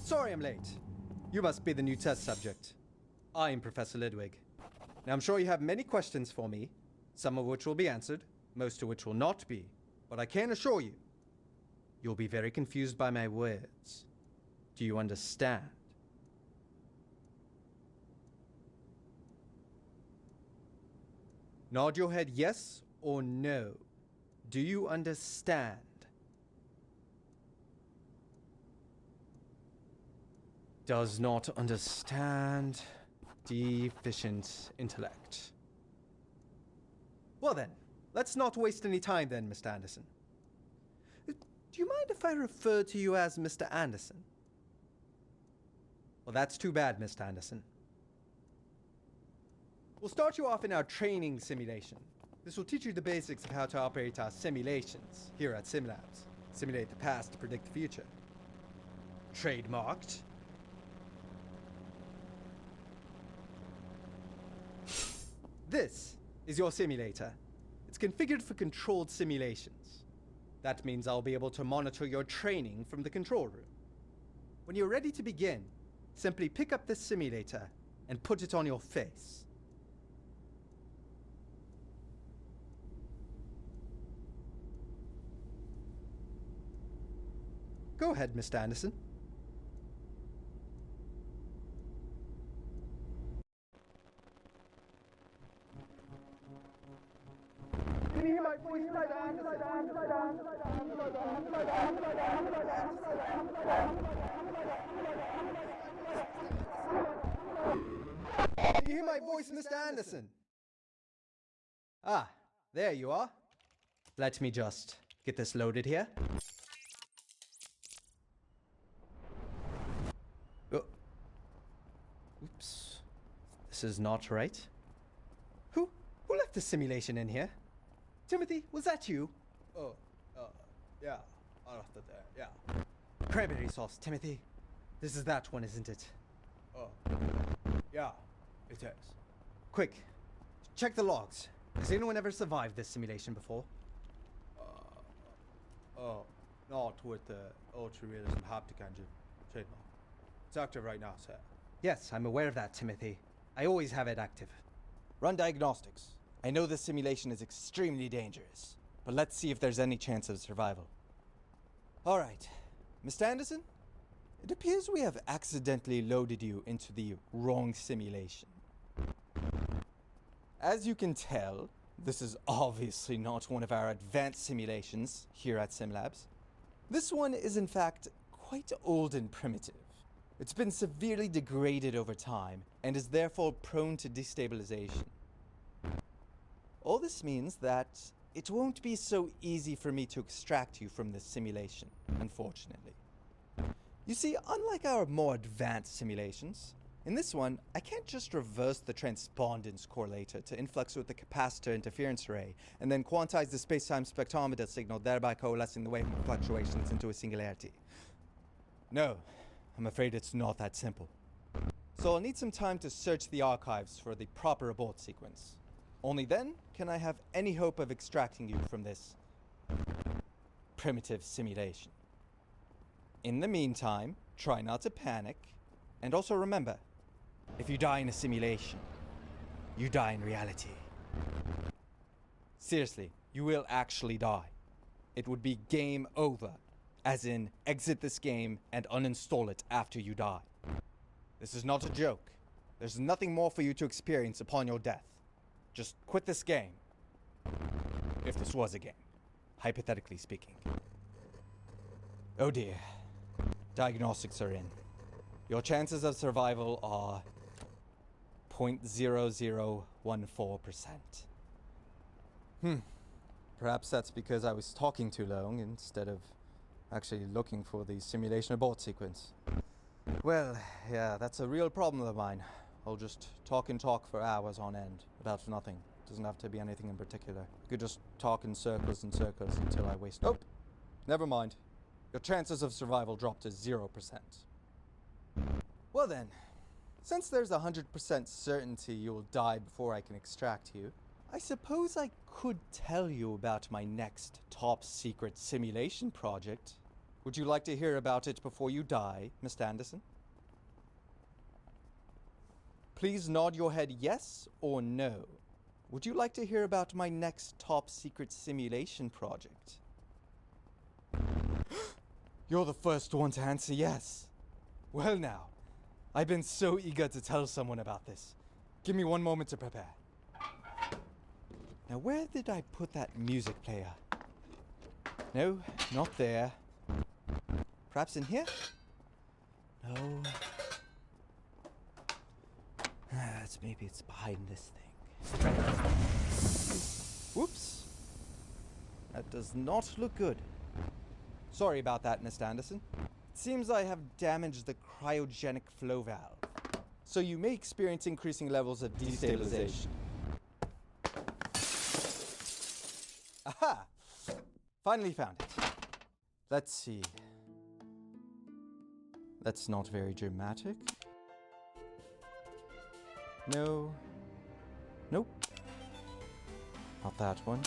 Sorry I'm late. You must be the new test subject. I am Professor Ludwig. Now I'm sure you have many questions for me, some of which will be answered, most of which will not be. But I can assure you, you'll be very confused by my words. Do you understand? Nod your head yes or no. Do you understand? Does not understand. Deficient intellect. Well then, let's not waste any time then, Mr. Anderson. Do you mind if I refer to you as Mr. Anderson? Well, that's too bad, Mr. Anderson. We'll start you off in our training simulation. This will teach you the basics of how to operate our simulations here at SimLabs. Simulate the past to predict the future. Trademarked. This is your simulator. It's configured for controlled simulations. That means I'll be able to monitor your training from the control room. When you're ready to begin, simply pick up this simulator and put it on your face. Go ahead, Mr. Anderson. Can you hear my voice, Mr. Can you hear my voice, Mr. Anderson? Ah, there you are. Let me just get this loaded here. Oh. Oops. This is not right. Who left the simulation in here? Timothy, was that you? Yeah. I left it there, yeah. Cranberry sauce, Timothy. This is that one, isn't it? Yeah, it is. Quick, check the logs. Has anyone ever survived this simulation before? Not with the ultra-realism haptic engine trademark. It's active right now, sir. Yes, I'm aware of that, Timothy. I always have it active. Run diagnostics. I know this simulation is extremely dangerous, but let's see if there's any chance of survival. Alright, Mr. Anderson? It appears we have accidentally loaded you into the wrong simulation. As you can tell, this is obviously not one of our advanced simulations here at SimLabs. This one is in fact quite old and primitive. It's been severely degraded over time and is therefore prone to destabilization. All this means that it won't be so easy for me to extract you from this simulation, unfortunately. You see, unlike our more advanced simulations, in this one, I can't just reverse the transpondence correlator to influx with the capacitor interference array, and then quantize the space-time spectrometer signal, thereby coalescing the wave fluctuations into a singularity. No, I'm afraid it's not that simple. So I'll need some time to search the archives for the proper abort sequence. Only then can I have any hope of extracting you from this primitive simulation. In the meantime, try not to panic, and also remember, if you die in a simulation, you die in reality. Seriously, you will actually die. It would be game over, as in exit this game and uninstall it after you die. This is not a joke. There's nothing more for you to experience upon your death. Just quit this game. If this was a game, hypothetically speaking. Oh dear. Diagnostics are in. Your chances of survival are 0.0014%. Perhaps that's because I was talking too long instead of actually looking for the simulation abort sequence. Well, yeah, that's a real problem of mine. I'll just talk and talk for hours on end about nothing. Doesn't have to be anything in particular. You could just talk in circles and circles until I waste. Nope. Never mind. Your chances of survival drop to 0%. Well then, since there's 100% certainty you'll die before I can extract you, I suppose I could tell you about my next top secret simulation project. Would you like to hear about it before you die, Mr. Anderson? Please nod your head yes or no. Would you like to hear about my next top secret simulation project? You're the first one to answer yes. Well now, I've been so eager to tell someone about this. Give me one moment to prepare. Now where did I put that music player? No, not there. Perhaps in here? No. Maybe it's behind this thing. Whoops. That does not look good. Sorry about that, Mr. Anderson. It seems I have damaged the cryogenic flow valve, so you may experience increasing levels of destabilization. Aha! Finally found it. Let's see. That's not very dramatic. No. Nope. Not that one.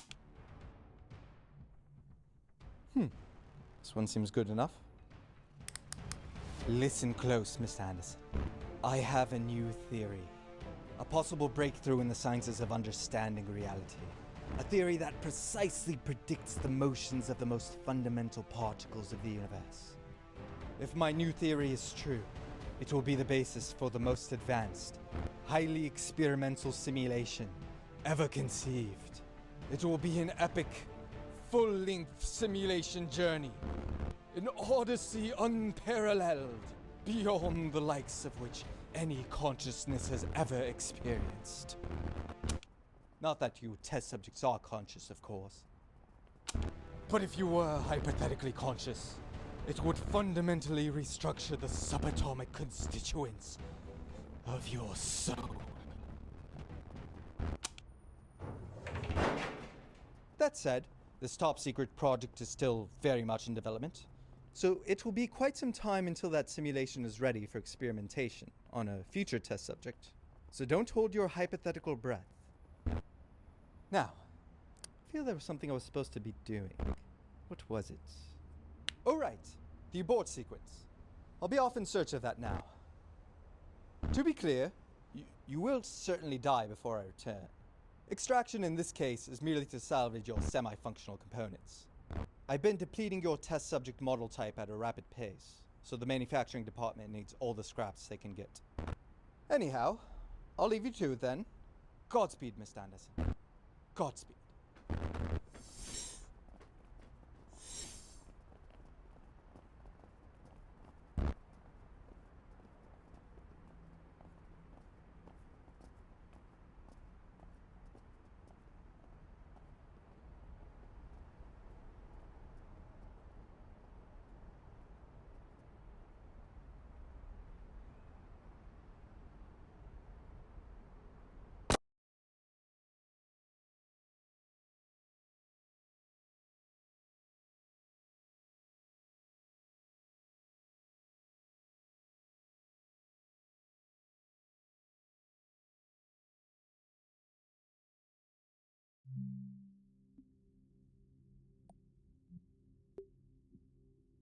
This one seems good enough. Listen close, Mr. Anderson. I have a new theory. A possible breakthrough in the sciences of understanding reality. A theory that precisely predicts the motions of the most fundamental particles of the universe. If my new theory is true, it will be the basis for the most advanced, highly experimental simulation ever conceived. It will be an epic, full-length simulation journey. An odyssey unparalleled, beyond the likes of which any consciousness has ever experienced. Not that you test subjects are conscious, of course. But if you were hypothetically conscious, it would fundamentally restructure the subatomic constituents of your soul. That said, this top secret project is still very much in development, so it will be quite some time until that simulation is ready for experimentation on a future test subject. So don't hold your hypothetical breath. Now, I feel there was something I was supposed to be doing. What was it? Oh right, the abort sequence. I'll be off in search of that now. To be clear, you will certainly die before I return. Extraction in this case is merely to salvage your semi-functional components. I've been depleting your test subject model type at a rapid pace, so the manufacturing department needs all the scraps they can get. Anyhow, I'll leave you to it then. Godspeed, Miss Anderson. Godspeed.